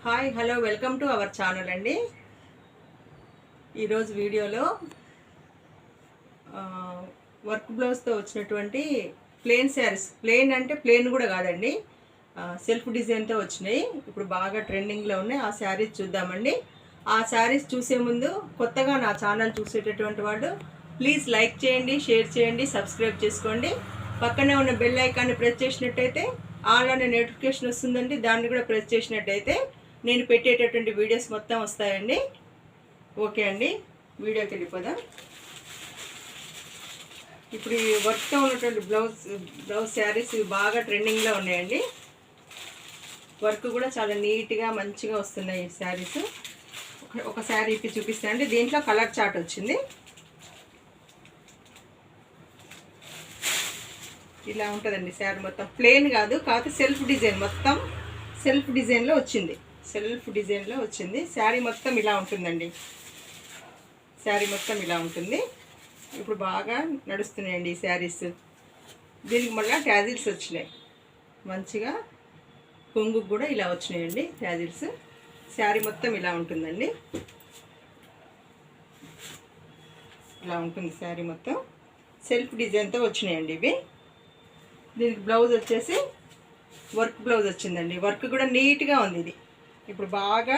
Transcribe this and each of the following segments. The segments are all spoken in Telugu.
Hi hello welcome to our channel అండి. ఈరోజు వీడియోలో వర్క్ బ్లౌజ్తో వచ్చినటువంటి ప్లెయిన్ శారీస్, ప్లెయిన్ అంటే ప్లెయిన్ కూడా కాదండి, సెల్ఫ్ డిజైన్తో వచ్చినాయి. ఇప్పుడు బాగా ట్రెండింగ్లో ఉన్నాయి. ఆ శారీస్ చూద్దామండి. ఆ శారీస్ చూసే ముందు కొత్తగా నా ఛానల్ చూసేటటువంటి వాళ్ళు ప్లీజ్ లైక్ చేయండి, షేర్ చేయండి, సబ్స్క్రైబ్ చేసుకోండి. పక్కనే ఉన్న బెల్ ఐకాన్ని ప్రెస్ చేసినట్టయితే ఆల్ అనే నోటిఫికేషన్ వస్తుందండి. దాన్ని కూడా ప్రెస్ చేసినట్టయితే నేను పెట్టేటటువంటి వీడియోస్ మొత్తం వస్తాయండి. ఓకే అండి, వీడియోకి వెళ్ళిపోదాం. ఇప్పుడు ఈ వర్క్తో ఉన్నటువంటి బ్లౌజ్ శారీస్ బాగా ట్రెండింగ్లో ఉన్నాయండి. వర్క్ కూడా చాలా నీట్గా మంచిగా వస్తున్నాయి ఈ శారీస్. ఒక శారీ ఇప్పి చూపిస్తానండి. దీంట్లో కలర్ చార్ట్ వచ్చింది. ఇలా ఉంటుందండి శారీ మొత్తం. ప్లెయిన్ కాదు, కాకపోతే సెల్ఫ్ డిజైన్, మొత్తం సెల్ఫ్ డిజైన్లో వచ్చింది. శారీ మొత్తం ఇలా ఉంటుందండి. శారీ మొత్తం ఇలా ఉంటుంది. ఇప్పుడు బాగా నడుస్తున్నాయండి ఈ శారీస్. దీనికి మళ్ళీ ట్యాజిల్స్ వచ్చినాయి. మంచిగా కొంగుకు కూడా ఇలా వచ్చినాయండి ట్యాజిల్స్. శారీ మొత్తం ఇలా ఉంటుందండి. ఇలా ఉంటుంది శారీ మొత్తం. సెల్ఫ్ డిజైన్తో వచ్చినాయండి ఇవి. దీనికి బ్లౌజ్ వచ్చేసి వర్క్ బ్లౌజ్ వచ్చిందండి. వర్క్ కూడా నీట్గా ఉంది. ఇది ఇప్పుడు బాగా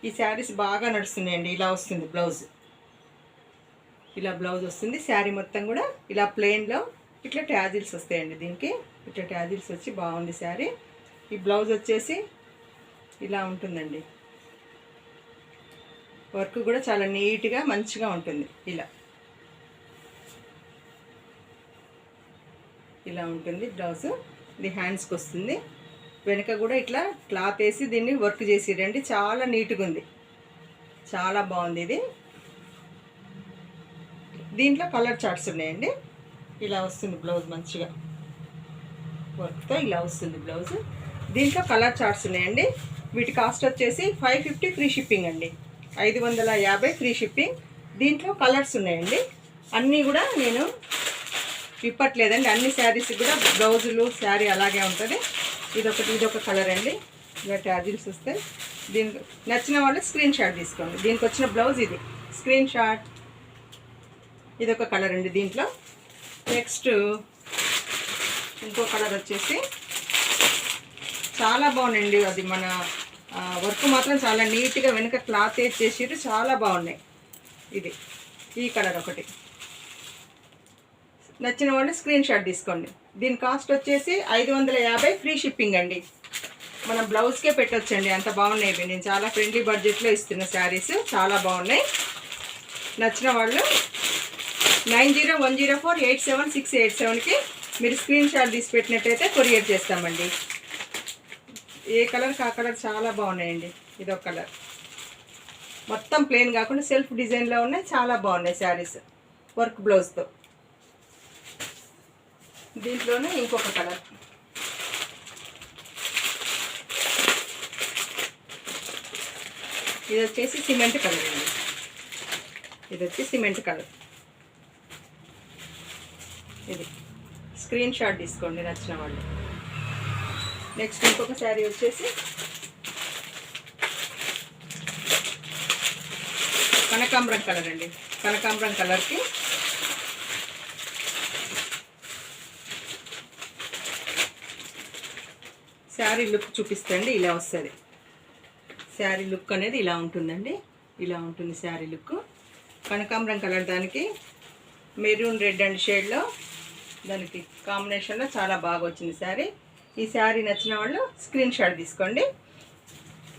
ఈ శారీస్ బాగా నడుస్తున్నాయండి. ఇలా వస్తుంది బ్లౌజ్. ఇలా బ్లౌజ్ వస్తుంది. శారీ మొత్తం కూడా ఇలా ప్లెయిన్లో ఇట్లా ట్యాజిల్స్ వస్తాయండి. దీనికి ఇట్లా ట్యాజిల్స్ వచ్చి బాగుంది శారీ. ఈ బ్లౌజ్ వచ్చేసి ఇలా ఉంటుందండి. వర్క్ కూడా చాలా నీట్గా మంచిగా ఉంటుంది. ఇలా ఉంటుంది బ్లౌజ్. ఇది హ్యాండ్స్కి వస్తుంది. వెనక కూడా ఇట్లా క్లాత్ వేసి దీన్ని వర్క్ చేసిరండి. చాలా నీట్గా ఉంది, చాలా బాగుంది ఇది. దీంట్లో కలర్ చార్ట్స్ ఉన్నాయండి. ఇలా వస్తుంది బ్లౌజ్, మంచిగా వర్క్తో ఇలా వస్తుంది బ్లౌజ్. దీంట్లో కలర్ చార్ట్స్ ఉన్నాయండి. వీటి కాస్ట్ వచ్చేసి 550 ఫ్రీ షిప్పింగ్ అండి. 550 ఫ్రీ షిప్పింగ్. దీంట్లో కలర్స్ ఉన్నాయండి. అన్నీ కూడా నేను విప్పట్లేదండి. అన్ని శారీస్ కూడా బ్లౌజులు శారీ అలాగే ఉంటుంది. ఇదొక కలర్ అండి. ఇలా ట్యాజిల్స్ వస్తాయి. దీనికి నచ్చిన వాళ్ళు స్క్రీన్ షాట్ తీసుకోండి. దీనికి వచ్చిన బ్లౌజ్ ఇది, స్క్రీన్ షాట్. ఇదొక కలర్ అండి. దీంట్లో నెక్స్ట్ ఇంకో కలర్ వచ్చేసి చాలా బాగున్నాయండి. అది మన వర్క్ మాత్రం చాలా నీట్గా వెనక క్లాత్ వేసేసి చాలా బాగున్నాయి. ఈ కలర్ ఒకటి. నచ్చిన వాళ్ళు స్క్రీన్ షాట్ తీసుకోండి. దీని కాస్ట్ వచ్చేసి 550 ఫ్రీ షిప్పింగ్ అండి. మనం బ్లౌజ్కే పెట్టొచ్చండి, అంత బాగున్నాయి ఇవి. నేను చాలా ఫ్రెండ్లీ బడ్జెట్లో ఇస్తున్న శారీస్, చాలా బాగున్నాయి. నచ్చిన వాళ్ళు 9010487687కి మీరు స్క్రీన్ షాట్ తీసి పెట్టినట్టయితే కొరియర్ చేస్తామండి. ఏ కలర్ ఆ కలర్ చాలా బాగున్నాయండి. ఇదొక కలర్. మొత్తం ప్లెయిన్ కాకుండా సెల్ఫ్ డిజైన్లో ఉన్నాయి. చాలా బాగున్నాయి శారీస్ వర్క్ బ్లౌజ్తో. దీంట్లోనే ఇంకొక కలర్. ఇది వచ్చేసి సిమెంట్ కలర్ అండి. Cement colour. ఇది స్క్రీన్ షాట్ తీసుకోండి నచ్చిన వాళ్ళు. నెక్స్ట్ ఇంకొక శారీ వచ్చేసి కనకాంబరం కలర్ అండి. కనకాంబరం కలర్కి శారీ లుక్ చూపిస్తండి. ఇలా వస్తుంది శారీ లుక్ అనేది. ఇలా ఉంటుందండి. ఇలా ఉంటుంది శారీ లుక్. కనకాంబరం కలర్ దానికి మెరూన్ రెడ్ అండ్ షేడ్లో దానికి కాంబినేషన్లో చాలా బాగా వచ్చింది శారీ. ఈ శారీ నచ్చిన వాళ్ళు స్క్రీన్ షాట్ తీసుకోండి.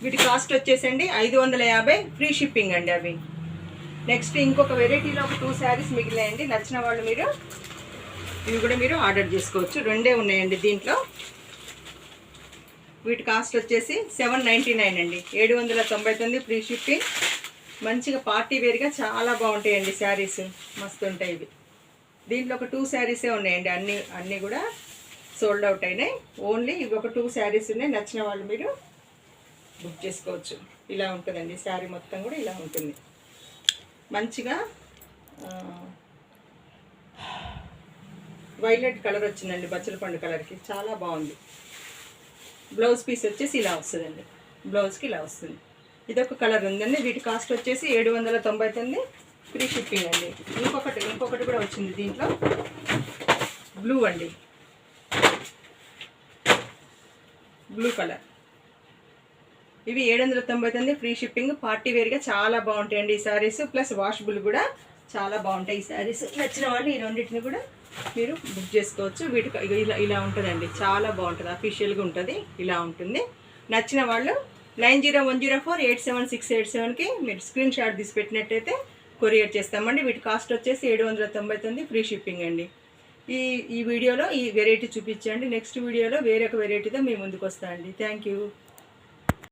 వీటి కాస్ట్ వచ్చేసండి 550 ఫ్రీ షిప్పింగ్ అండి అవి. నెక్స్ట్ ఇంకొక వెరైటీలో ఒక 2 శారీస్ మిగిలాయండి. నచ్చిన వాళ్ళు ఇవి కూడా మీరు ఆర్డర్ చేసుకోవచ్చు. 2 ఉన్నాయండి దీంట్లో. వీటి కాస్ట్ వచ్చేసి 799 అండి. 799 ఫ్రీ షిప్పింగ్. మంచిగా పార్టీ వేర్గా చాలా బాగుంటాయండి శారీస్, మస్తు ఉంటాయి ఇవి. దీంట్లో ఒక 2 శారీసే ఉన్నాయండి. అన్నీ కూడా సోల్డ్ అవుట్ అయినాయి. ఓన్లీ ఇవి ఒక 2 శారీస్ ఉన్నాయి. నచ్చిన వాళ్ళు మీరు బుక్ చేసుకోవచ్చు. ఇలా ఉంటుందండి శారీ మొత్తం కూడా ఇలా ఉంటుంది. మంచిగా వైలెట్ కలర్ వచ్చిందండి, బచ్చల పండు కలర్కి. చాలా బాగుంది. బ్లౌజ్ పీస్ వచ్చేసి ఇలా వస్తుందండి. బ్లౌజ్కి ఇలా వస్తుంది. ఇదొక కలర్ ఉందండి. వీటి కాస్ట్ వచ్చేసి 799 ఫ్రీ షిప్పింగ్ అండి. ఇంకొకటి కూడా వచ్చింది దీంట్లో, బ్లూ అండి, బ్లూ కలర్. ఇవి 799 ఫ్రీ షిప్పింగ్. పార్టీ వేర్గా చాలా బాగుంటాయండి ఈ శారీస్. ప్లస్ వాషబుల్ కూడా చాలా బాగుంటాయి ఈ శారీస్. నచ్చిన వాళ్ళు ఈ రెండింటిని కూడా మీరు బుక్ చేసుకోవచ్చు. వీటికి ఇలా ఉంటుందండి, చాలా బాగుంటుంది, అఫీషియల్గా ఉంటుంది, ఇలా ఉంటుంది. నచ్చిన వాళ్ళు 9010487687కి మీరు స్క్రీన్ షాట్ తీసి పెట్టినట్టయితే కొరియర్ చేస్తామండి. వీటి కాస్ట్ వచ్చేసి 799 ఫ్రీ షిప్పింగ్ అండి. ఈ వీడియోలో ఈ వెరైటీ చూపించండి. నెక్స్ట్ వీడియోలో వేరొక వెరైటీతో మీ ముందుకు వస్తానండి. Thank you.